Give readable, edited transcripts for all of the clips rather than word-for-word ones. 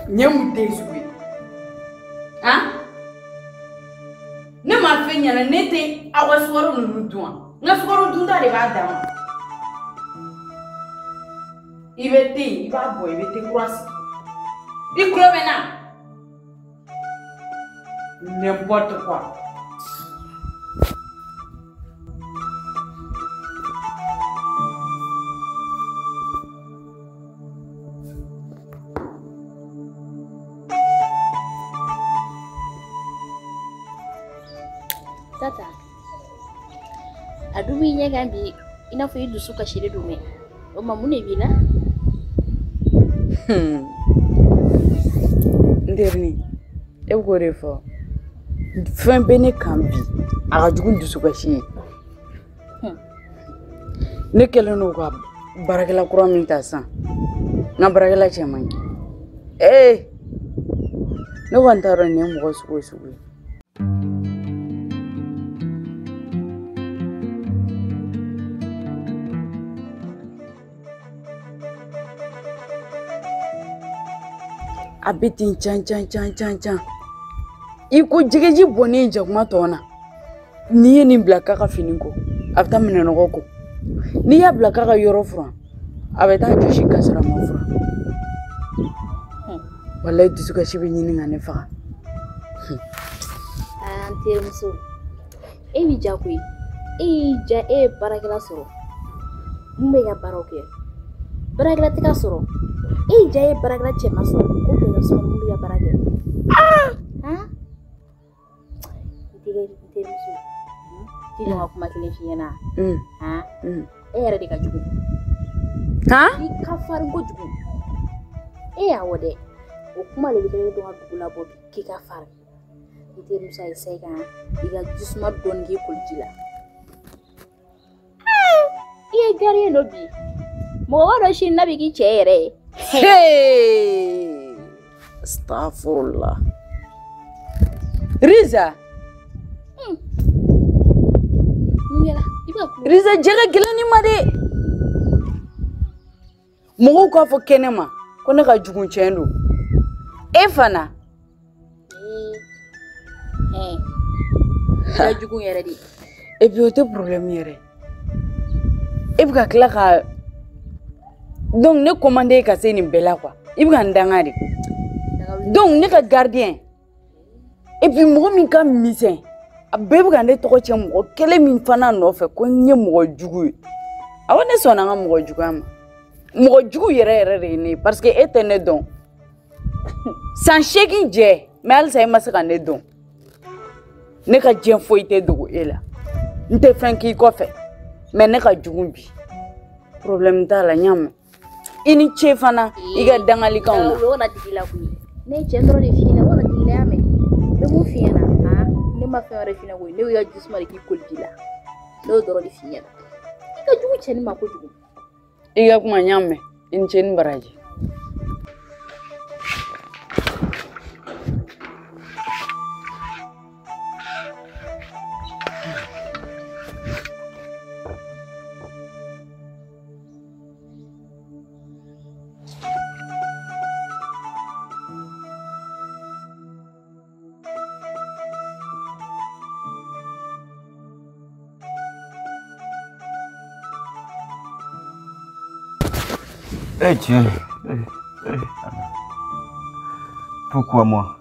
Nyemu tezwe. Hein? Ne m'a fait nyana nete awaswaro nudwa. Ngaswaro dunda le badama. Il va boire, il va te croiser. Il croit maintenant. N'importe quoi. Tata, adumi nyegambi inafu idusu kashire dume. O mamune bila? Nderni. E gore fo. Fen bene kambi. Aga jugun dusu kashi. Ne kele no ko barakela kura min ta san. Na barakela chemangi. Ne wantaro ne mo sugo. Abitin chan. Iko jigeji boni jakuma tona. Ni ni blaka ka fininko. Afta mineno ko. Ni ya blaka ka yoro fran. Abeta joshi kasra ma fran. Wallahi disuka shibi nyini ngane fa. Antir muso. Ebi jakui. Barakela soro. Mbe ya baroke. Barakela tika soro. Barakela chema soro. Ko soro mbe ya barakela. Ha? Antir muso. Tino aku makile fiena. Ha? Era de kajugu. Ha? Ika fargo jugu. Awode. O kuma le bikere do hakula bo kika far. Antir muso ay sega. Iga jusma dongi kuljila. Gari no bi. Mo waro shin na bigi chere. Hey! Astaghfirullah. Riza. Riza jaga gilani made. Mo ko fo kenema. Ko na ka jugun chendo. Efana. La jugun yere di. Et puis autre problème yere. Ibga klaka donc ne commander ka se ni bela quoi ibga ndangari donc ne ka gardien et puis mo min ka misen abebga ne to ko chemo kele min fana no fe ko nye mo jugu awone sona nga mo jugu am mo jugu yere ni parce que etene don sans cheki je mais ça ma saka ne don ne ka jen foite dugu ela nte franki ko fe mais ne ka jugumbi problème ta la nyam ini chefana iga dangali kauna wona digila ku ne chendro de fina wona digila ame be mo fina ha ne ma fe ore fina ko ne ya jisma ki kuljila do doro de fina iga jugu cheni ma ko jugu iga kuma nyame ini cheni baraji Eh Dieu, pourquoi moi?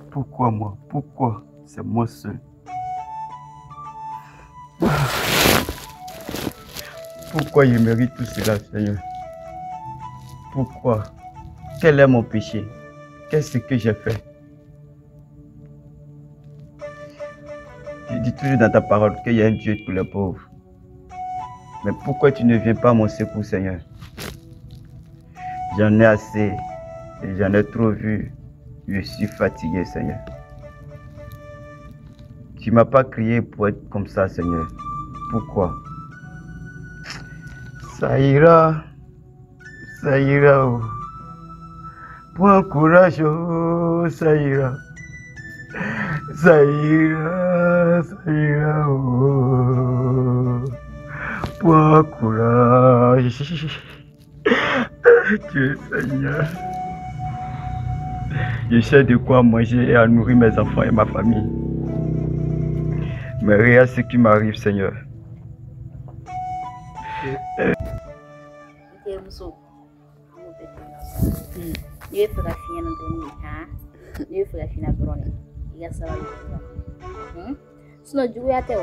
Pourquoi c'est moi seul? Pourquoi je mérite tout cela, Seigneur? Pourquoi? Quel est mon péché? Qu'est-ce que j'ai fait? Tu dis toujours dans ta parole qu'il y a un Dieu pour les pauvres. Mais pourquoi tu ne viens pas à mon secours, Seigneur? J'en ai assez et j'en ai trop vu. Je suis fatigué, Seigneur. Tu ne m'as pas crié pour être comme ça, Seigneur. Pourquoi? Ça ira. Oh. Prends courage, oh, ça ira. Oh. Prends courage. Dieu Seigneur. Je sais de quoi manger et à nourrir mes enfants et ma famille. Mais regarde ce qui m'arrive, Seigneur. Sino juya teo.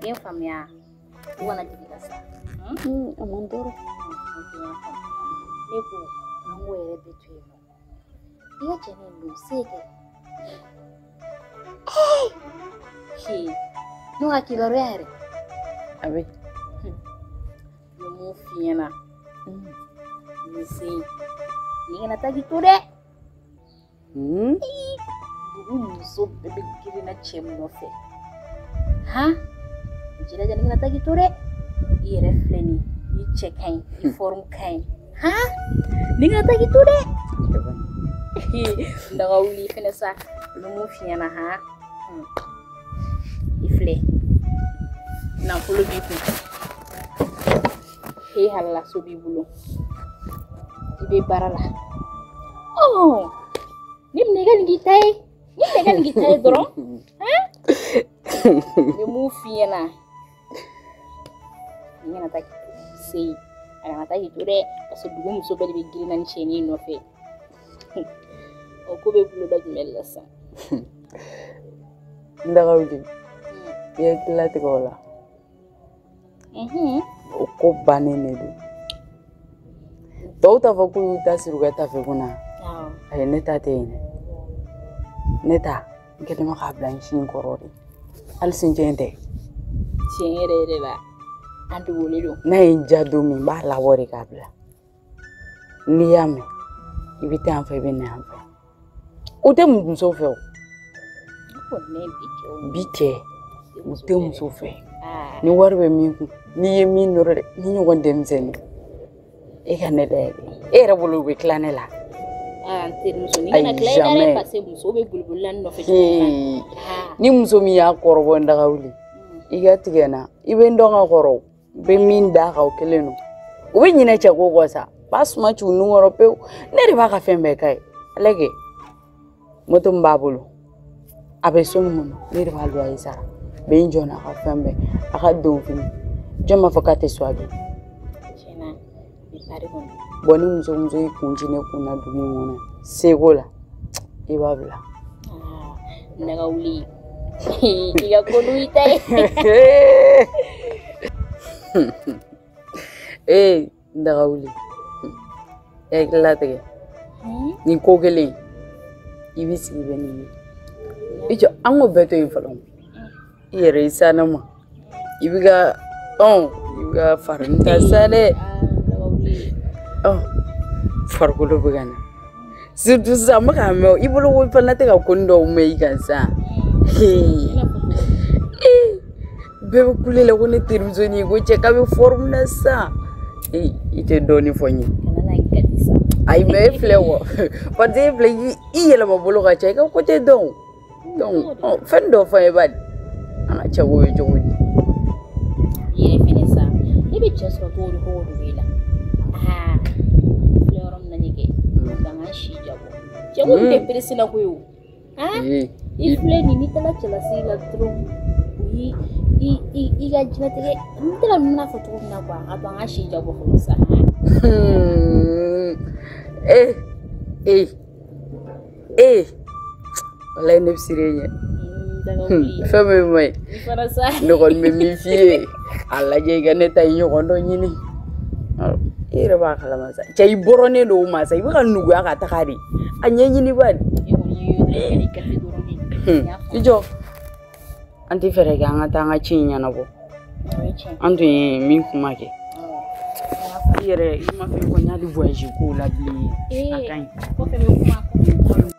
Yen famia. Wana jika sa. Amandoro. Neku nangu ere betu yemo. Iya chene lu seke. He. No akilore are. Abe. Yomu fiena. Nisi. Ni na tagi tude. So bebe kiri na chemu no fe. Ha? Jira jani na tagi tude. I refleni. I check kain. I form kain. Ha? Ninga tagi tude. Ndaga uli fene sa. Lumu fiena ha. Ifle. Na polo bipu. He hala so bibulo. Ibe barala. Oh. Nim negan gitai. Nim negan gitai dron. Hein? Lumu fiena. Ninga taki sei. Ana taki ture paso dugo muso beli be giri nan cheni no fe. O ko be bulo da mel sa. Ndaga uli. Ye klati ko la. O ko banene do. Dauta fa ku ta siruga ta fe kuna. Ay neta te ne. Neta, ngene ma kabla shin korori. Al sinjende. Chere la. Andu wolido. Na injadu mi ba la wori kabla. Ni yame. Ibite an fe be ne an fe. O te mu so fe o. Ko ne biche. Biche. O te mu so fe. Ni warbe mi ku. Ni yemi nore ni nyogon dem zeni. E kanele. E rabulu be klanela. Ni muso mi ya korobo ndaga wuli iga tigena ibe ndonga koro be min da ka okeleno o be nyina cha gogosa basuma chu nungoro pe ne re ba ka fembe kai lege moto mbabulu abe somu mono ne re ba lo aisa be njona ka fembe aka donfini joma fakate swagi chena bi pare kon boni muso ikunjine kuna dugi mona segola ibabla ndaga uli iga kodu itai ndaga uli klate ni kokele ibisi beni ijo ango beto infalon yere isanama ibiga ibiga farinta sale fargolo bugana surtout ça maka me ibolo wo fa nate ka kondo me ikansa bebe kulele ko ne tirimzoni go cheka be form na sa ite doni fonyi ay me flewo pa de ble i yela ma bolo ka cheka ko te don fendo fa e bad ana chawo e jodi ye finisa ibe cheso ko ri ho wela Jago de presila kuyu. Ifle ni nitala chala sila tru. I ga jina tege nitala mna foto na kwa abanga shi jago fulsa. Wala ne sirenya. Femme mai. Farasa. No kon me mi fie. Alla je ga neta yin kondo nyini. Ira ba kala masa. Chai borone do masa. Ibu kan nugu aka takari. Anyenyi ni bad. Ijo. Anti fere ga ngata nga chinya na bo. Antu mi kumake. Ire ima fe ko nyadi voyage ko la bli. Akan. Ko fe me kuma.